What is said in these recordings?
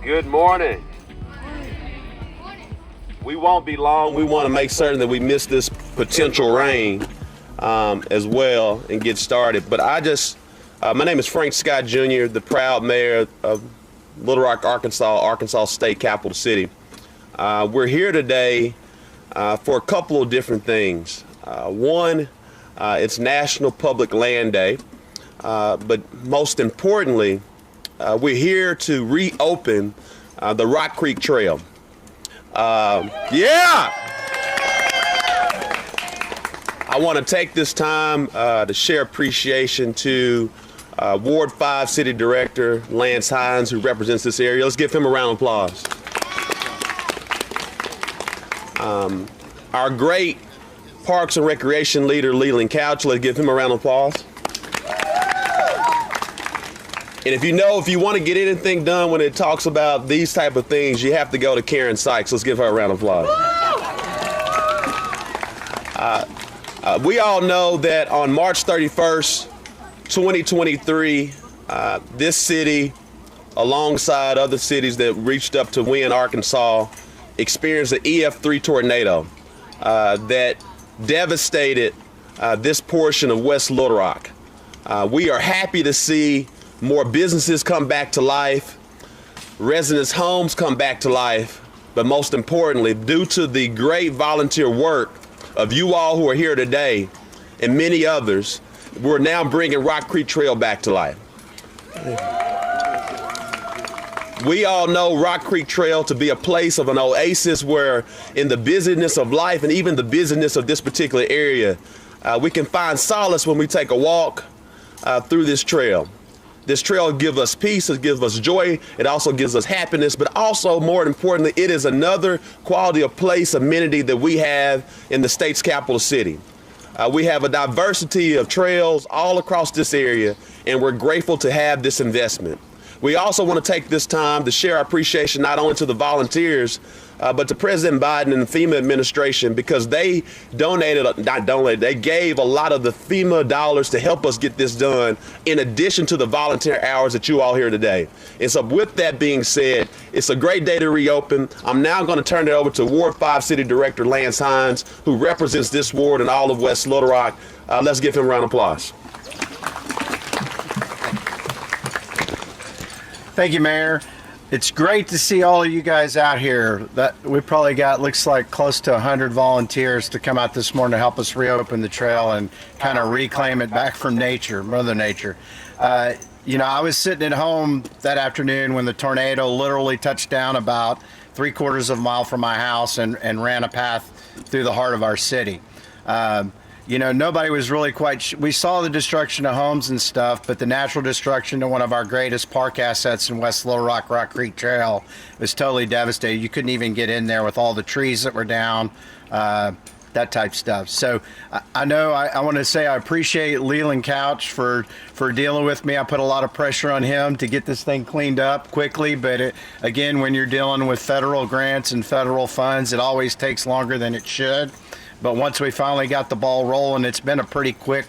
Good morning. We won't be long. We want to make certain that we miss this potential rain as well and get started. But my name is Frank Scott Jr., the proud mayor of Little Rock, Arkansas State Capital City. We're here today for a couple of different things. One, it's National Public Land Day, but most importantly, we're here to reopen the Rock Creek Trail. I want to take this time to share appreciation to Ward 5 City Director Lance Hines, who represents this area. Let's give him a round of applause. Our great Parks and Recreation leader, Leland Couch, let's give him a round of applause. And if you want to get anything done when it talks about these type of things, you have to go to Karen Sykes. Let's give her a round of applause. We all know that on March 31st, 2023, this city, alongside other cities that reached up to Wynne, Arkansas, experienced an EF3 tornado that devastated this portion of West Little Rock. We are happy to see more businesses come back to life, residents' homes come back to life, but most importantly, due to the great volunteer work of you all who are here today and many others, we're now bringing Rock Creek Trail back to life. We all know Rock Creek Trail to be a place of an oasis where in the busyness of life and even the busyness of this particular area, we can find solace when we take a walk through this trail. This trail gives us peace, it gives us joy, it also gives us happiness, but also, more importantly, it is another quality of place, amenity that we have in the state's capital city. We have a diversity of trails all across this area, and we're grateful to have this investment. We also want to take this time to share our appreciation not only to the volunteers, but to President Biden and the FEMA administration, because they they gave a lot of the FEMA dollars to help us get this done, in addition to the volunteer hours that you all hear today. And so with that being said, it's a great day to reopen. I'm now going to turn it over to Ward 5 City Director Lance Hines, who represents this ward and all of West Little Rock. Let's give him a round of applause. Thank you, Mayor. It's great to see all of you guys out here. That we probably got, looks like, close to 100 volunteers to come out this morning to help us reopen the trail and kind of reclaim it back from nature, Mother Nature. I was sitting at home that afternoon when the tornado literally touched down about 3/4 of a mile from my house and ran a path through the heart of our city. Nobody was really we saw the destruction of homes and stuff, but the natural destruction to one of our greatest park assets in West Little Rock, Rock Creek Trail, was totally devastated. You couldn't even get in there with all the trees that were down, that type stuff. So I want to say I appreciate Leland Couch for dealing with me. I put a lot of pressure on him to get this thing cleaned up quickly, but again, when you're dealing with federal grants and federal funds, it always takes longer than it should. But once we finally got the ball rolling, it's been a pretty quick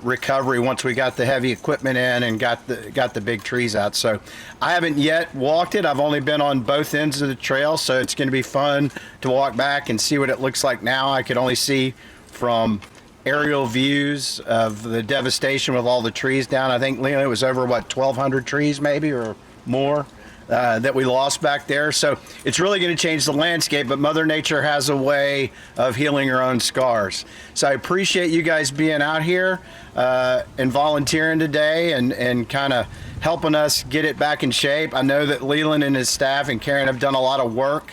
recovery once we got the heavy equipment in and got the big trees out. So I haven't yet walked it. I've only been on both ends of the trail, so it's going to be fun to walk back and see what it looks like now. I could only see from aerial views of the devastation with all the trees down. I think, Leland, it was over, 1,200 trees maybe or more that we lost back there. So it's really going to change the landscape, but Mother Nature has a way of healing her own scars. So I appreciate you guys being out here and volunteering today and kind of helping us get it back in shape. I know that Leland and his staff and Karen have done a lot of work,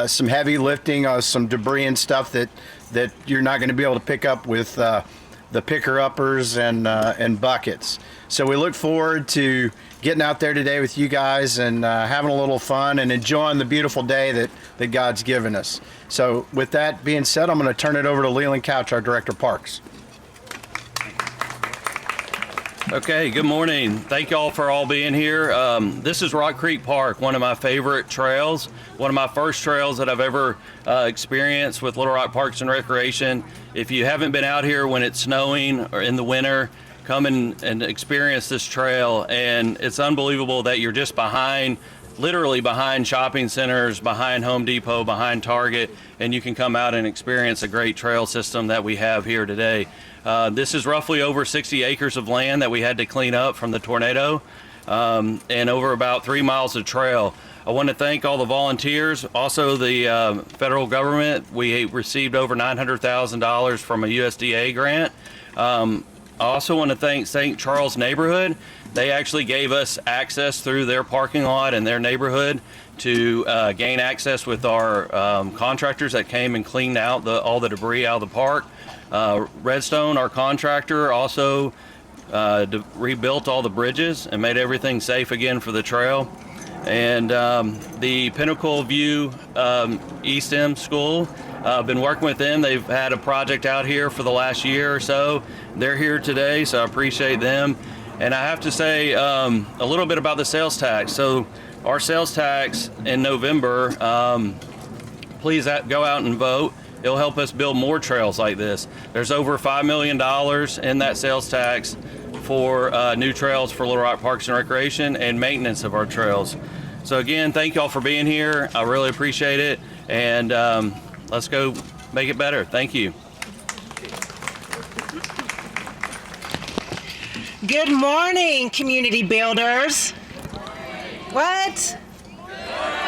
some heavy lifting, some debris and stuff that you're not going to be able to pick up with the picker-uppers and buckets. So we look forward to getting out there today with you guys and having a little fun and enjoying the beautiful day that God's given us. So with that being said, I'm going to turn it over to Leland Couch, our Director of Parks. Okay, good morning. Thank you all for all being here. This is Rock Creek Park, one of my favorite trails, one of my first trails that I've ever experienced with Little Rock Parks and Recreation. If you haven't been out here when it's snowing or in the winter, come and experience this trail. And it's unbelievable that you're just behind literally behind shopping centers, behind Home Depot, behind Target, and you can come out and experience a great trail system that we have here today. This is roughly over 60 acres of land that we had to clean up from the tornado, and over about 3 miles of trail. I want to thank all the volunteers, also the federal government. We received over $900,000 from a USDA grant. I also want to thank St. Charles Neighborhood. They actually gave us access through their parking lot in their neighborhood to gain access with our contractors that came and cleaned out all the debris out of the park. Redstone, our contractor, also rebuilt all the bridges and made everything safe again for the trail. And the Pinnacle View East End School, I've been working with them. They've had a project out here for the last year or so. They're here today, so I appreciate them. And I have to say a little bit about the sales tax. So our sales tax in November, please go out and vote. It'll help us build more trails like this. There's over $5 million in that sales tax for new trails for Little Rock Parks and Recreation and maintenance of our trails. So again, thank y'all for being here. I really appreciate it. And let's go make it better. Thank you. Good morning, community builders. What?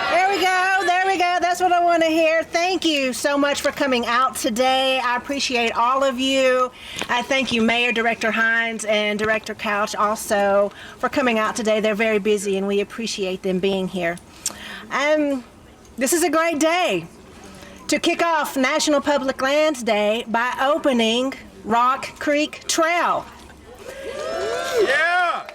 There we go. There we go. That's what I want to hear. Thank you so much for coming out today. I appreciate all of you. I thank you, Mayor Director Hines and Director Couch, also for coming out today. They're very busy, and we appreciate them being here. This is a great day to kick off National Public Lands Day by opening Rock Creek Trail. Yeah!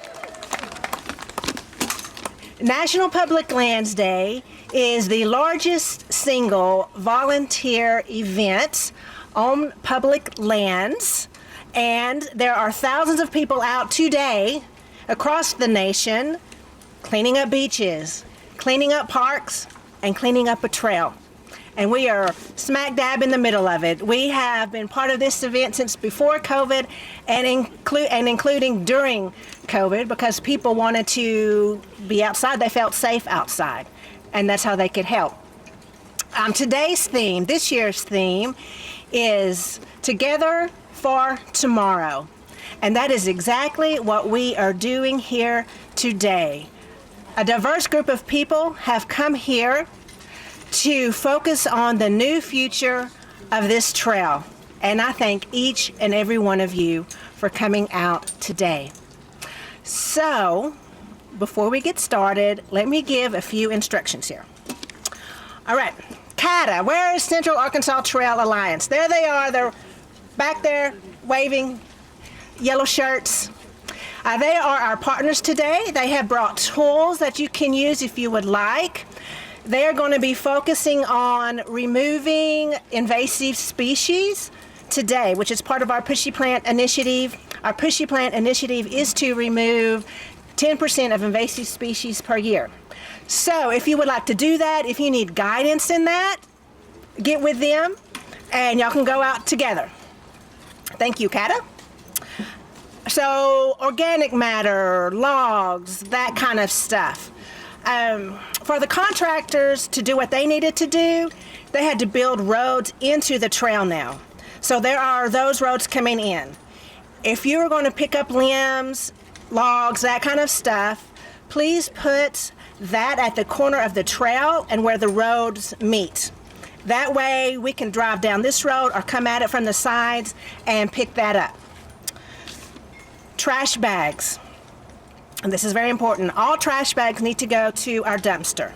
National Public Lands Day is the largest single volunteer event on public lands, and there are thousands of people out today across the nation cleaning up beaches, cleaning up parks, and cleaning up a trail. And we are smack dab in the middle of it. We have been part of this event since before COVID and including during COVID, because people wanted to be outside. They felt safe outside, and that's how they could help. Today's theme, this year's theme, is Together for Tomorrow. And that is exactly what we are doing here today. A diverse group of people have come here to focus on the new future of this trail. And I thank each and every one of you for coming out today. So, before we get started, let me give a few instructions here. All right, CATA, where is Central Arkansas Trail Alliance? There they are, they're back there waving, yellow shirts. They are our partners today. They have brought tools that you can use if you would like. They are going to be focusing on removing invasive species today, which is part of our Pushy Plant Initiative. Our Pushy Plant Initiative is to remove 10% of invasive species per year. So if you would like to do that, if you need guidance in that, get with them and y'all can go out together. Thank you, Kata. So organic matter, logs, that kind of stuff. For the contractors to do what they needed to do, they had to build roads into the trail now. So there are those roads coming in. If you're going to pick up limbs, logs, that kind of stuff, please put that at the corner of the trail and where the roads meet. That way we can drive down this road or come at it from the sides and pick that up. Trash bags. And this is very important. All trash bags need to go to our dumpster.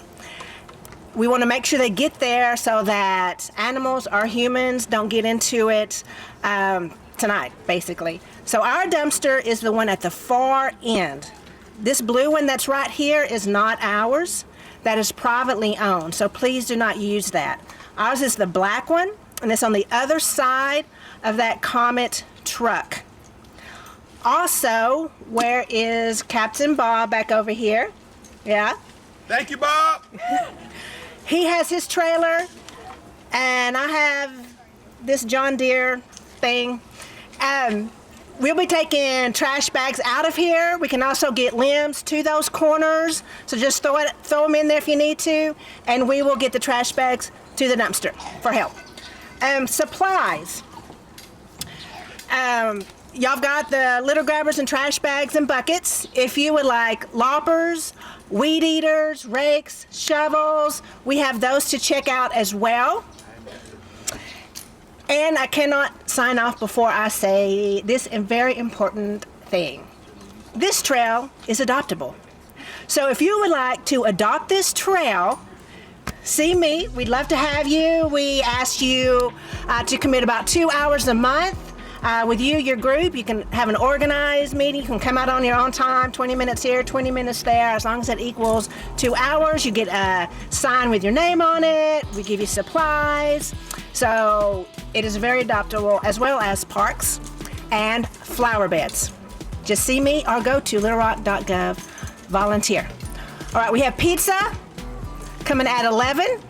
We want to make sure they get there so that animals or humans don't get into it tonight, basically. So our dumpster is the one at the far end. This blue one that's right here is not ours. That is privately owned, so please do not use that. Ours is the black one, and it's on the other side of that Comet truck. Also, where is Captain Bob back over here? Yeah? Thank you, Bob. He has his trailer, and I have this John Deere thing. We'll be taking trash bags out of here. We can also get limbs to those corners. So just throw them in there if you need to, and we will get the trash bags to the dumpster for help. Supplies. Y'all got the litter grabbers and trash bags and buckets. If you would like loppers, weed eaters, rakes, shovels, we have those to check out as well. And I cannot sign off before I say this very important thing. This trail is adoptable. So if you would like to adopt this trail, see me. We'd love to have you. We ask you to commit about 2 hours a month. With your group, you can have an organized meeting. You can come out on your own time, 20 minutes here, 20 minutes there. As long as it equals 2 hours, you get a sign with your name on it. We give you supplies. So it is very adoptable, as well as parks and flower beds. Just see me or go to littlerock.gov, volunteer. All right, we have pizza coming at 11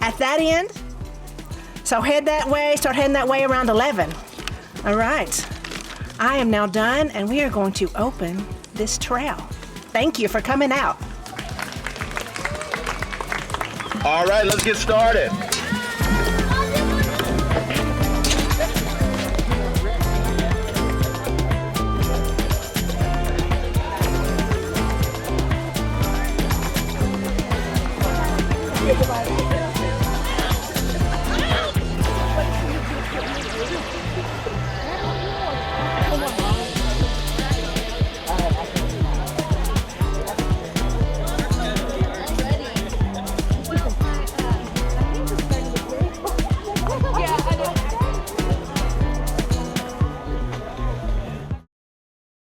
at that end. So head that way, start heading that way around 11. All right, I am now done, and we are going to open this trail. Thank you for coming out. All right, let's get started.